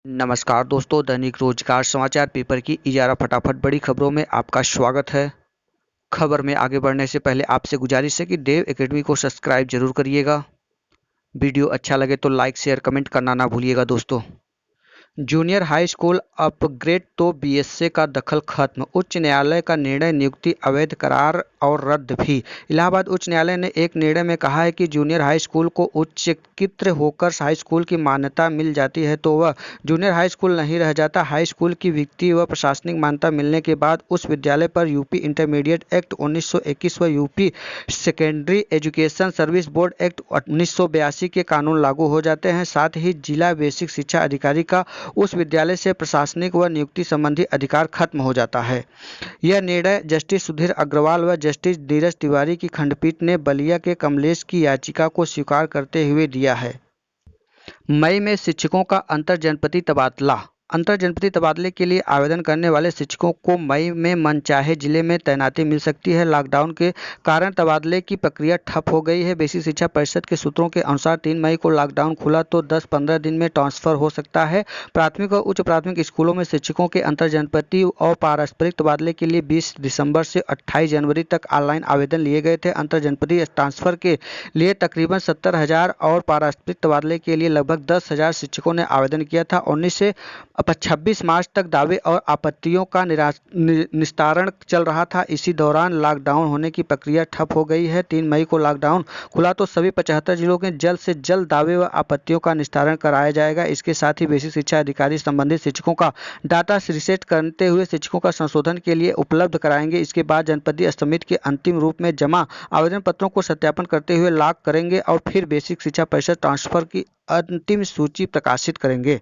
नमस्कार दोस्तों, दैनिक रोजगार समाचार पेपर की इजारा फटाफट बड़ी खबरों में आपका स्वागत है। खबर में आगे बढ़ने से पहले आपसे गुजारिश है कि देव एकेडमी को सब्सक्राइब जरूर करिएगा। वीडियो अच्छा लगे तो लाइक शेयर कमेंट करना ना भूलिएगा दोस्तों। जूनियर हाई स्कूल अपग्रेड तो बीएसए का दखल खत्म। उच्च न्यायालय का निर्णय नियुक्ति अवैध करार और रद्द भी। इलाहाबाद उच्च न्यायालय ने एक निर्णय में कहा है कि जूनियर हाई स्कूल को उच्चकित होकर हाई स्कूल की मान्यता मिल जाती है तो वह जूनियर हाई स्कूल नहीं रह जाता। हाई स्कूल की वित्तीय व प्रशासनिक मान्यता मिलने के बाद उस विद्यालय पर यूपी इंटरमीडिएट एक्ट 1921 व UP secondary education service board act 1982 के कानून लागू हो जाते हैं। साथ ही जिला बेसिक शिक्षा अधिकारी का उस विद्यालय से प्रशासनिक व नियुक्ति संबंधी अधिकार खत्म हो जाता है। यह निर्णय जस्टिस सुधीर अग्रवाल व जस्टिस नीरज तिवारी की खंडपीठ ने बलिया के कमलेश की याचिका को स्वीकार करते हुए दिया है। मई में शिक्षकों का अंतर जनपदीय तबादला। अंतर जनपदीय तबादले के लिए आवेदन करने वाले शिक्षकों को मई में मनचाहे जिले में तैनाती मिल सकती है। लॉकडाउन के कारण तबादले की प्रक्रिया ठप हो गई है। बेसिक शिक्षा परिषद के सूत्रों के अनुसार 3 मई को लॉकडाउन खुला तो 10-15 दिन में ट्रांसफर हो सकता है। प्राथमिक और उच्च प्राथमिक स्कूलों में शिक्षकों के अंतर जनपदीय और पारस्परिक तबादले के लिए 20 दिसंबर से 28 जनवरी तक ऑनलाइन आवेदन लिए गए थे। अंतर जनपदीय ट्रांसफर के लिए तकरीबन 70,000 और पारस्परिक तबादले के लिए लगभग 10,000 शिक्षकों ने आवेदन किया था। 19 से 26 मार्च तक दावे और आपत्तियों का निस्तारण चल रहा था। इसी दौरान लॉकडाउन होने की प्रक्रिया ठप हो गई है। 3 मई को लॉकडाउन खुला तो सभी 75 जिलों के जल्द से जल्द दावे व आपत्तियों का निस्तारण कराया जाएगा। इसके साथ ही बेसिक शिक्षा अधिकारी संबंधित शिक्षकों का डाटा रीसेट करते हुए शिक्षकों का संशोधन के लिए उपलब्ध कराएंगे। इसके बाद जनपदीय समिति के अंतिम रूप में जमा आवेदन पत्रों को सत्यापन करते हुए लॉक करेंगे और फिर बेसिक शिक्षा परिषद ट्रांसफर की अंतिम सूची प्रकाशित करेंगे।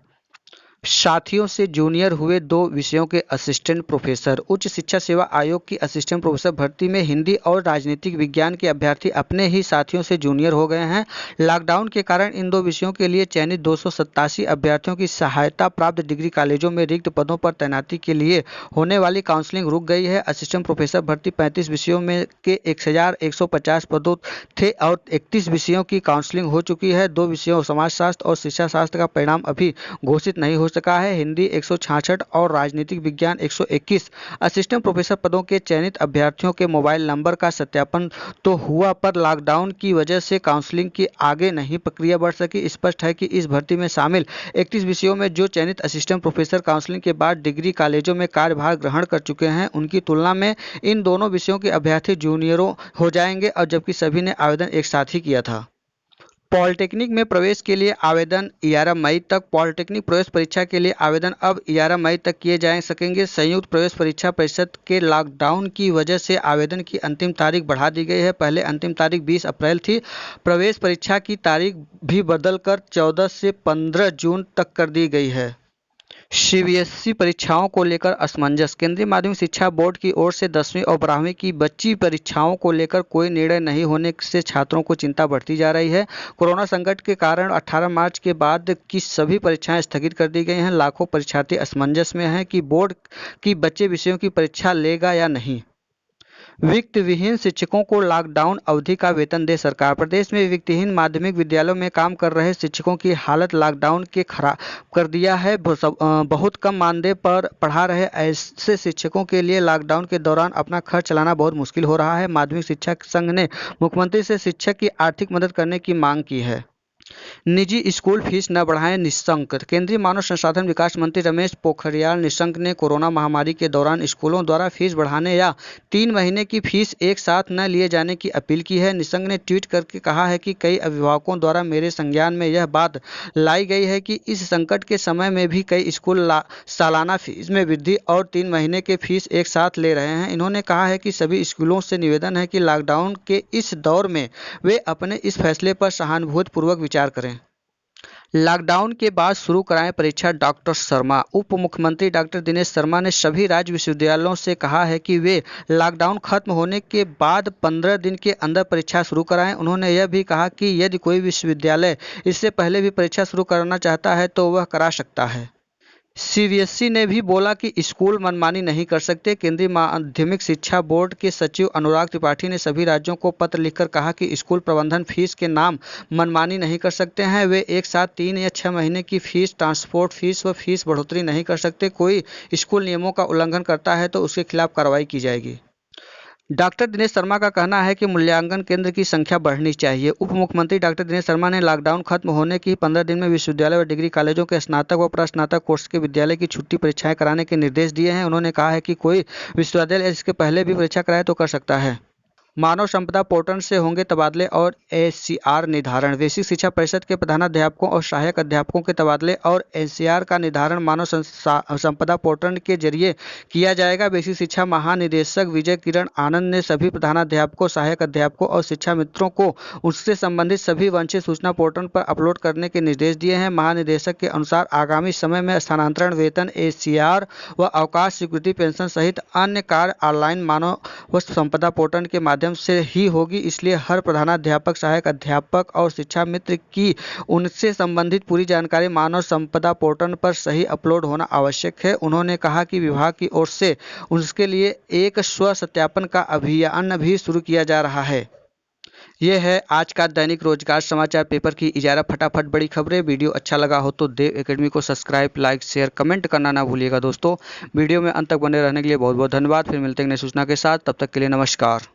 साथियों से जूनियर हुए 2 विषयों के असिस्टेंट प्रोफेसर। उच्च शिक्षा सेवा आयोग की असिस्टेंट प्रोफेसर भर्ती में हिंदी और राजनीतिक विज्ञान के अभ्यर्थी अपने ही साथियों से जूनियर हो गए हैं। लॉकडाउन के कारण इन 2 विषयों के लिए चयनित 287 अभ्यर्थियों की सहायता प्राप्त डिग्री कॉलेजों में रिक्त पदों पर तैनाती के लिए होने वाली काउंसलिंग रुक गई है। असिस्टेंट प्रोफेसर भर्ती 35 विषयों में के 1150 पदों थे और 31 विषयों की काउंसलिंग हो चुकी है। 2 विषयों समाजशास्त्र और शिक्षा शास्त्र का परिणाम अभी घोषित नहीं हो सका है। हिंदी 166 और राजनीतिक विज्ञान 121 असिस्टेंट प्रोफेसर पदों के चयनित अभ्यर्थियों के मोबाइल नंबर का सत्यापन तो हुआ, पर लॉकडाउन की वजह से काउंसलिंग की आगे नहीं प्रक्रिया बढ़ सकी। स्पष्ट है कि इस भर्ती में शामिल 31 विषयों में जो चयनित असिस्टेंट प्रोफेसर काउंसलिंग के बाद डिग्री कॉलेजों में कार्यभार ग्रहण कर चुके हैं, उनकी तुलना में इन दोनों विषयों के अभ्यर्थी जूनियरों हो जाएंगे और जबकि सभी ने आवेदन एक साथ ही किया था। पॉलिटेक्निक में प्रवेश के लिए आवेदन 11 मई तक। पॉलिटेक्निक प्रवेश परीक्षा के लिए आवेदन अब 11 मई तक किए जा सकेंगे। संयुक्त प्रवेश परीक्षा परिषद के लॉकडाउन की वजह से आवेदन की अंतिम तारीख बढ़ा दी गई है। पहले अंतिम तारीख 20 अप्रैल थी। प्रवेश परीक्षा की तारीख भी बदलकर 14 से 15 जून तक कर दी गई है। सीबीएसई परीक्षाओं को लेकर असमंजस। केंद्रीय माध्यमिक शिक्षा बोर्ड की ओर से 10वीं और 12वीं की बची परीक्षाओं को लेकर कोई निर्णय नहीं होने से छात्रों को चिंता बढ़ती जा रही है। कोरोना संकट के कारण 18 मार्च के बाद की सभी परीक्षाएं स्थगित कर दी गई हैं। लाखों परीक्षार्थी असमंजस में हैं कि बोर्ड की बचे विषयों की परीक्षा लेगा या नहीं। वित्त विहीन शिक्षकों को लॉकडाउन अवधि का वेतन दे सरकार। प्रदेश में वित्तहीन माध्यमिक विद्यालयों में काम कर रहे शिक्षकों की हालत लॉकडाउन के खराब कर दिया है। बहुत कम मानदेय पर पढ़ा रहे ऐसे शिक्षकों के लिए लॉकडाउन के दौरान अपना खर्च चलाना बहुत मुश्किल हो रहा है। माध्यमिक शिक्षक संघ ने मुख्यमंत्री से शिक्षक की आर्थिक मदद करने की मांग की है। निजी स्कूल फीस न बढ़ाएं निशंक। केंद्रीय मानव संसाधन विकास मंत्री रमेश पोखरियाल निशंक ने कोरोना महामारी के दौरान स्कूलों द्वारा फीस बढ़ाने या 3 महीने की फीस एक साथ न लिए जाने की अपील की है। निशंक ने ट्वीट करके कहा है कि कई अभिभावकों द्वारा मेरे संज्ञान में यह बात लाई गई है कि इस संकट के समय में भी कई स्कूल सालाना फीस में वृद्धि और 3 महीने के फीस एक साथ ले रहे हैं। इन्होंने कहा है कि सभी स्कूलों से निवेदन है कि लॉकडाउन के इस दौर में वे अपने इस फैसले पर सहानुभूतिपूर्वक विचार करें। लॉकडाउन के बाद शुरू कराएं परीक्षा। डॉक्टर शर्मा। उप मुख्यमंत्री डॉक्टर दिनेश शर्मा ने सभी राज्य विश्वविद्यालयों से कहा है कि वे लॉकडाउन खत्म होने के बाद 15 दिन के अंदर परीक्षा शुरू कराएं। उन्होंने यह भी कहा कि यदि कोई विश्वविद्यालय इससे पहले भी परीक्षा शुरू करना चाहता है तो वह करा सकता है। सीबीएसई ने भी बोला कि स्कूल मनमानी नहीं कर सकते। केंद्रीय माध्यमिक शिक्षा बोर्ड के सचिव अनुराग त्रिपाठी ने सभी राज्यों को पत्र लिखकर कहा कि स्कूल प्रबंधन फीस के नाम मनमानी नहीं कर सकते हैं। वे एक साथ 3 या 6 महीने की फीस, ट्रांसपोर्ट फीस व फीस बढ़ोतरी नहीं कर सकते। कोई स्कूल नियमों का उल्लंघन करता है तो उसके खिलाफ कार्रवाई की जाएगी। डॉक्टर दिनेश शर्मा का कहना है कि मूल्यांकन केंद्र की संख्या बढ़नी चाहिए। उप मुख्यमंत्री डॉक्टर दिनेश शर्मा ने लॉकडाउन खत्म होने की 15 दिन में विश्वविद्यालय व डिग्री कॉलेजों के स्नातक व प्रस्नातक कोर्स के विद्यालय की छुट्टी परीक्षाएं कराने के निर्देश दिए हैं। उन्होंने कहा है कि कोई विश्वविद्यालय इसके पहले भी परीक्षा कराए तो कर सकता है। मानव संपदा पोर्टल से होंगे तबादले और एसीआर निर्धारण। बेसिक शिक्षा परिषद के प्रधानाध्यापकों और सहायक अध्यापकों के तबादले और एसीआर का निर्धारण मानव संपदा पोर्टल के जरिए किया जाएगा। बेसिक शिक्षा महानिदेशक विजय किरण आनंद ने सभी प्रधानाध्यापकों, सहायक अध्यापकों और शिक्षा मित्रों को उससे संबंधित सभी वांछित सूचना पोर्टल पर अपलोड करने के निर्देश दिए हैं। महानिदेशक के अनुसार आगामी समय में स्थानांतरण वेतन, एसीआर व अवकाश स्वीकृति पेंशन सहित अन्य कार्य ऑनलाइन मानव संपदा पोर्टल के माध्यम से ही होगी। इसलिए हर प्रधानाध्यापक, सहायक अध्यापक और शिक्षा मित्र की उनसे संबंधित पूरी जानकारी मानव संपदा पोर्टल पर सही अपलोड होना आवश्यक है। उन्होंने कहा कि विभाग की ओर से उसके लिए एक स्व सत्यापन का अभियान भी शुरू किया जा रहा है। यह है आज का दैनिक रोजगार समाचार पेपर की इजारा फटाफट बड़ी खबरें। वीडियो अच्छा लगा हो तो देव एकेडमी को सब्सक्राइब, लाइक, शेयर, कमेंट करना ना भूलिएगा दोस्तों। वीडियो में अंत तक बने रहने के लिए बहुत बहुत धन्यवाद। फिर मिलते हैं नई सूचना के साथ, तब तक के लिए नमस्कार।